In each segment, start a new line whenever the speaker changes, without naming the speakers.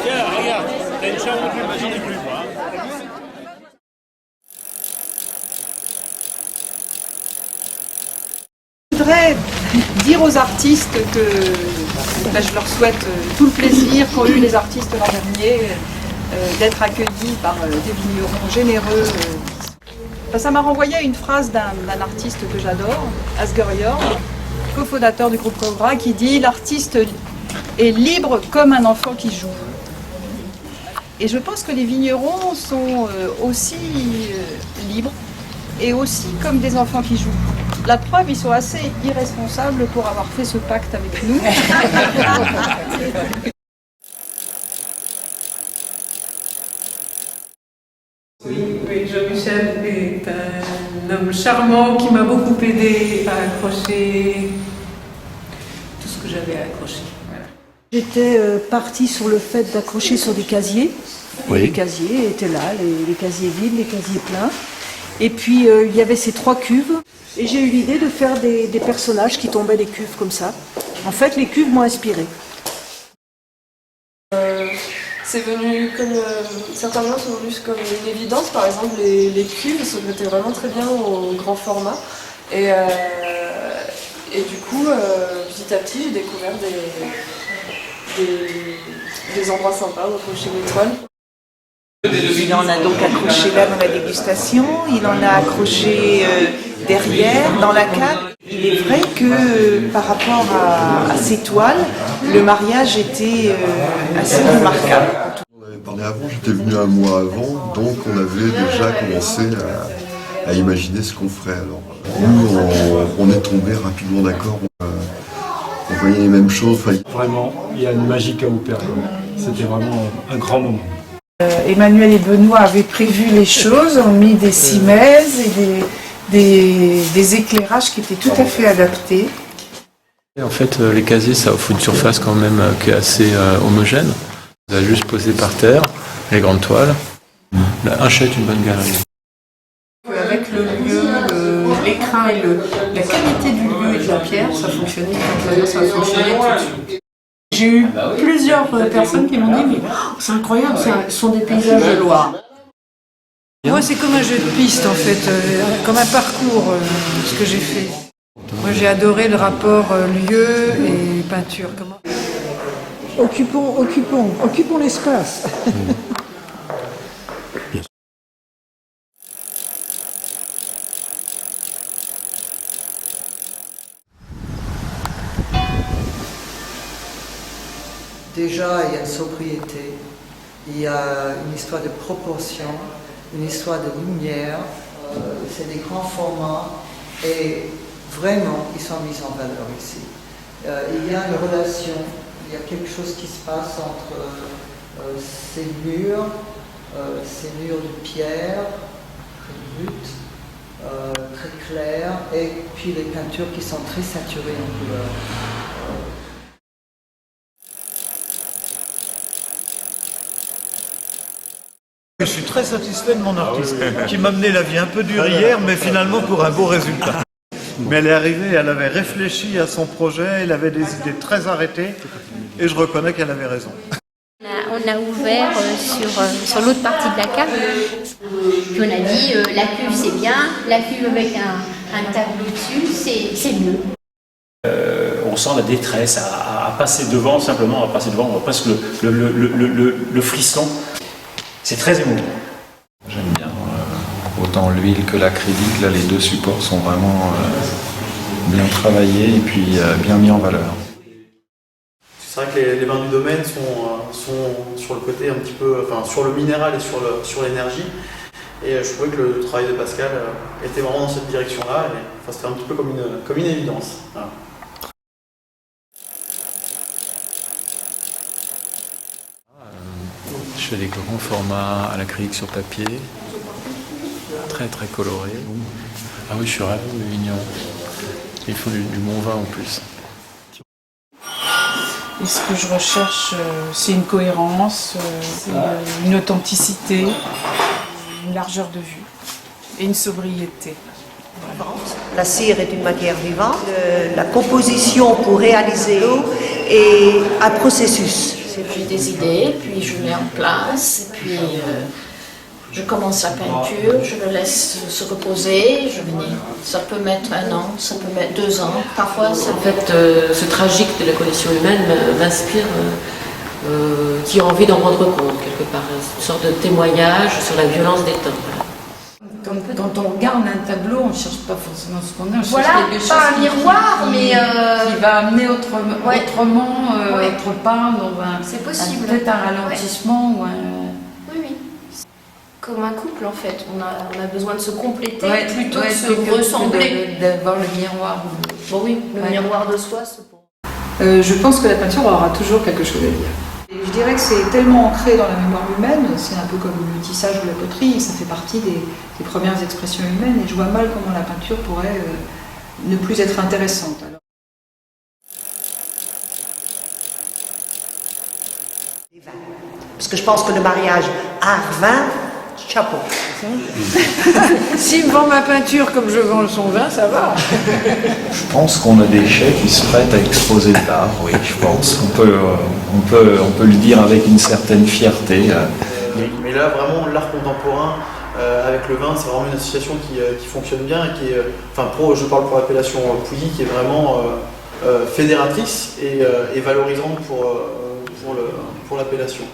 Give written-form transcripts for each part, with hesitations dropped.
Tiens, regarde, t'as une chambre plus petite plus, moi.
Je voudrais dire aux artistes que je leur souhaite tout le plaisir qu'ont eu les artistes l'an dernier, d'être accueillis par des vignerons généreux. Ça m'a renvoyé à une phrase d'un artiste que j'adore, Asger Jorn, cofondateur du groupe Cobra, qui dit « L'artiste est libre comme un enfant qui joue ». Et je pense que les vignerons sont aussi libres et aussi comme des enfants qui jouent. La preuve, ils sont assez irresponsables pour avoir fait ce pacte avec nous.
Oui, Jean-Michel est un homme charmant qui m'a beaucoup aidé à accrocher tout ce que j'avais à accrocher. Voilà.
J'étais partie sur le fait d'accrocher sur des casiers.
Oui.
Les casiers étaient là, les casiers vides, les casiers pleins. Et puis il y avait ces 3 cuves. Et j'ai eu l'idée de faire des personnages qui tombaient des cuves comme ça. En fait, les cuves m'ont inspirée.
C'est venu comme certains gens sont venus comme une évidence, par exemple les cuves se prêtaient vraiment très bien au grand format et du coup petit à petit j'ai découvert des endroits sympas où accrocher mes toiles.
Il en a donc accroché là dans la dégustation, il en a accroché derrière, dans la cave. Il est vrai que par rapport à ces toiles, le mariage était assez remarquable.
On avait parlé avant, j'étais venu un mois avant, donc on avait déjà commencé à imaginer ce qu'on ferait. Alors, nous, on est tombé rapidement d'accord, on voyait les mêmes choses.
Vraiment, il y a une magie qui a opéré. C'était vraiment un grand moment.
Emmanuel et Benoît avaient prévu les choses, ont mis des cimaises et des éclairages qui étaient tout à fait adaptés.
En fait, les casiers, ça offre une surface quand même qui est assez homogène. On a juste posé par terre les grandes toiles. Là, achète une bonne galerie.
Avec le lieu, l'écrin et la qualité du lieu et de la pierre, ça fonctionnait très bien, ça a fonctionné tout de suite. J'ai eu plusieurs personnes qui m'ont dit « mais c'est incroyable, ce sont des paysages de Loire ».
Moi, c'est comme un jeu de piste, en fait, comme un parcours, ce que j'ai fait. Moi, j'ai adoré le rapport lieu et peinture.
Occupons l'espace.
Déjà, il y a une sobriété, il y a une histoire de proportion, une histoire de lumière, c'est des grands formats et vraiment ils sont mis en valeur ici. Il y a une relation, il y a quelque chose qui se passe entre ces murs de pierre, très brutes, très clairs, et puis les peintures qui sont très saturées en couleur.
Je suis très satisfait de mon artiste, qui m'a mené la vie un peu dure hier, mais finalement pour un beau résultat. Mais elle est arrivée, elle avait réfléchi à son projet, elle avait des idées très arrêtées, et je reconnais qu'elle avait raison.
On a ouvert sur l'autre partie de la cave, puis on a dit la cuve c'est bien, la cuve avec un tableau dessus c'est mieux.
On sent la détresse à passer devant, simplement à passer devant, on voit presque le frisson. C'est très émouvant.
J'aime bien autant l'huile que l'acrylique. Là, les deux supports sont vraiment bien travaillés et puis bien mis en valeur.
C'est vrai que les vins du domaine sont sur le côté un petit peu, enfin sur le minéral et sur l'énergie. Et je trouvais que le travail de Pascal était vraiment dans cette direction-là. Enfin, c'était un petit peu comme une évidence. Voilà.
Je fais des grands formats à l'acrylique sur papier, très très colorés. Ah oui, je suis ravi, les vignerons. Ils font du bon vin en plus.
Et ce que je recherche, c'est une cohérence, une authenticité, une largeur de vue. et une sobriété.
La cire est une matière vivante. La composition pour réaliser l'eau est un processus.
J'ai des idées, puis je mets en place, et puis je commence la peinture, je le laisse se reposer, ça peut mettre 1 an, ça peut mettre 2 ans, parfois ça peut être...
ce tragique de la condition humaine m'inspire, qui a envie d'en rendre compte quelque part, une sorte de témoignage sur la violence des temps.
Quand on regarde un tableau, on ne cherche pas forcément ce qu'on a, on cherche
Voilà,
quelque chose
pas un miroir, mais
qui va amener autrement, autre part,
c'est possible.
Peut-être un ralentissement ou un...
Oui. Comme un couple en fait, on a besoin de se compléter plutôt
que
de se ressembler.
D'avoir le miroir.
Bon oui, le miroir de soi, c'est bon.
Je pense que la peinture aura toujours quelque chose à dire. Et je dirais que c'est tellement ancré dans la mémoire humaine, c'est un peu comme le tissage ou la poterie, ça fait partie des premières expressions humaines, et je vois mal comment la peinture pourrait ne plus être intéressante. Alors.
Parce que je pense que le mariage art-vin, chapeau.
S'il me vend ma peinture comme je vends son vin, ça va.
Je pense qu'on a des chais qui se prêtent à exposer de l'art, oui, je pense. On peut le dire avec une certaine fierté.
Mais là, vraiment, l'art contemporain, avec le vin, c'est vraiment une association qui fonctionne bien, et qui est, je parle pour l'appellation Pouilly, qui est vraiment fédératrice et valorisante pour l'appellation.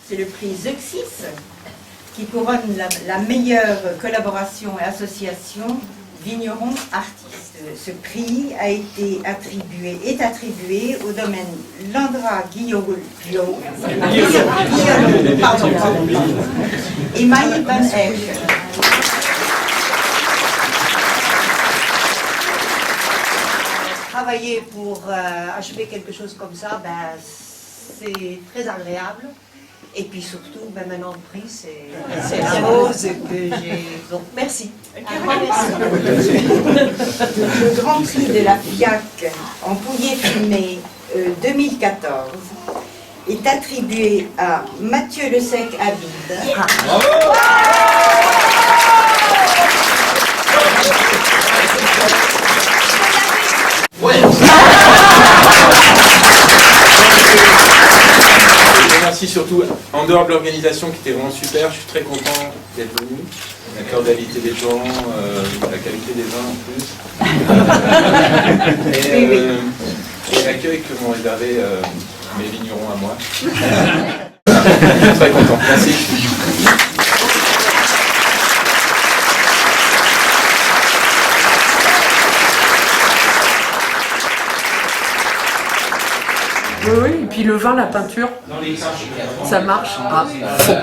C'est le prix Zeuxis qui couronne la meilleure collaboration et association vignerons-artistes. Ce prix est attribué au domaine Landra Guillaume et Maï Van Esch.
Travailler pour achever quelque chose comme ça, c'est très agréable. Et puis surtout, maintenant le prix, c'est la rose que j'ai. Donc merci.
Le grand prix de la FIAC en Pouilly Fumé 2014 est attribué à Mathieu Le Sec Habib.
Merci surtout, en dehors de l'organisation qui était vraiment super, je suis très content d'être venu. La cordialité des gens, la qualité des vins en plus. Et l'accueil que m'ont réservé mes vignerons à moi. Je suis très content. Merci.
Oui, et puis le vin, la peinture, ça marche à fond.